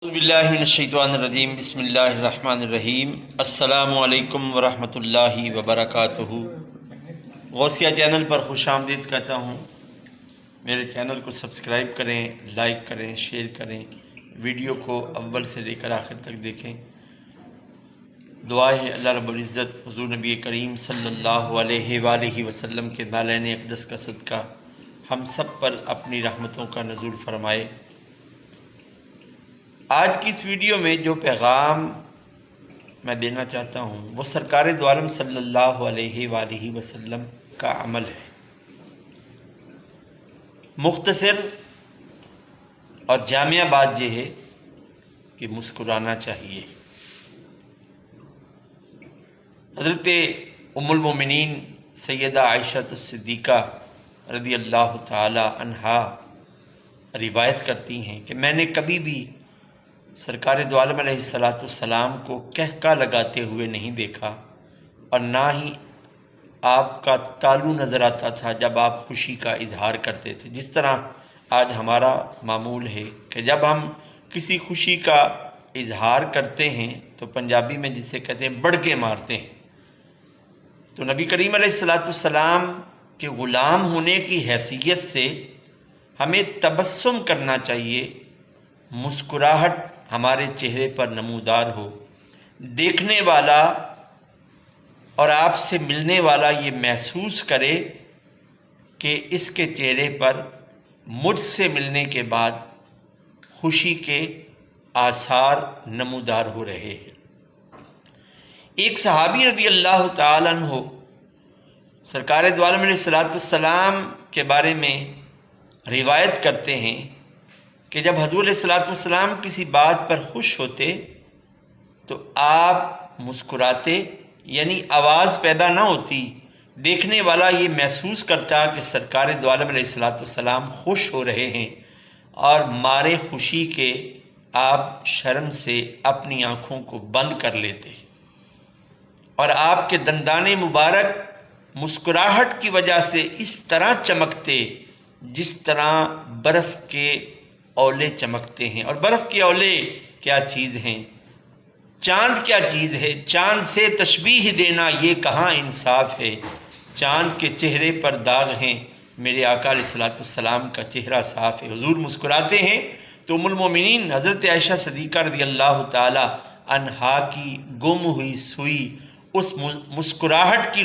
اعوذ باللہ من الشیطان الرجیم، بسم اللہ الرحمن الرحیم۔ السلام علیکم ورحمۃ اللہ وبرکاتہ۔ غوثیہ چینل پر خوش آمدید کہتا ہوں۔ میرے چینل کو سبسکرائب کریں، لائک کریں، شیئر کریں، ویڈیو کو اول سے لے کر آخر تک دیکھیں۔ دعا ہے اللہ رب العزت حضور نبی کریم صلی اللہ علیہ وآلہ وسلم کے نالین اقدس کا صدقہ ہم سب پر اپنی رحمتوں کا نزول فرمائے۔ آج کی اس ویڈیو میں جو پیغام میں دینا چاہتا ہوں وہ سرکار دو عالم صلی اللہ علیہ وآلہ وسلم کا عمل ہے۔ مختصر اور جامع بات یہ ہے کہ مسکرانا چاہیے۔ حضرت ام المومنین سیدہ عائشہ الصدیقہ رضی اللہ تعالی عنہا روایت کرتی ہیں کہ میں نے کبھی بھی سرکار دو عالم علیہ السلام کو کہکا لگاتے ہوئے نہیں دیکھا، اور نہ ہی آپ کا تالو نظر آتا تھا جب آپ خوشی کا اظہار کرتے تھے، جس طرح آج ہمارا معمول ہے کہ جب ہم کسی خوشی کا اظہار کرتے ہیں تو پنجابی میں جسے کہتے ہیں بڑھ کے مارتے ہیں۔ تو نبی کریم علیہ السلام کے غلام ہونے کی حیثیت سے ہمیں تبسم کرنا چاہیے، مسکراہٹ ہمارے چہرے پر نمودار ہو، دیکھنے والا اور آپ سے ملنے والا یہ محسوس کرے کہ اس کے چہرے پر مجھ سے ملنے کے بعد خوشی کے آثار نمودار ہو رہے ہیں۔ ایک صحابی رضی اللہ تعالی عنہ سرکار دو عالم علیہ السلام کے بارے میں روایت کرتے ہیں کہ جب حضور علیہ السلام کسی بات پر خوش ہوتے تو آپ مسکراتے، یعنی آواز پیدا نہ ہوتی، دیکھنے والا یہ محسوس کرتا کہ سرکار دو عالم علیہ السلام خوش ہو رہے ہیں، اور مارے خوشی کے آپ شرم سے اپنی آنکھوں کو بند کر لیتے، اور آپ کے دندان مبارک مسکراہٹ کی وجہ سے اس طرح چمکتے جس طرح برف کے اولے چمکتے ہیں۔ اور برف کے اولے کیا چیز ہیں، چاند کیا چیز ہے، چاند سے تشبیہ دینا یہ کہاں انصاف ہے۔ چاند کے چہرے پر داغ ہیں، میرے آقا علیہ السلام کا چہرہ صاف ہے۔ حضور مسکراتے ہیں تو ام المومنین حضرت عائشہ صدیقہ رضی اللہ تعالی عنہا کی گم ہوئی سوئی اس مسکراہٹ کی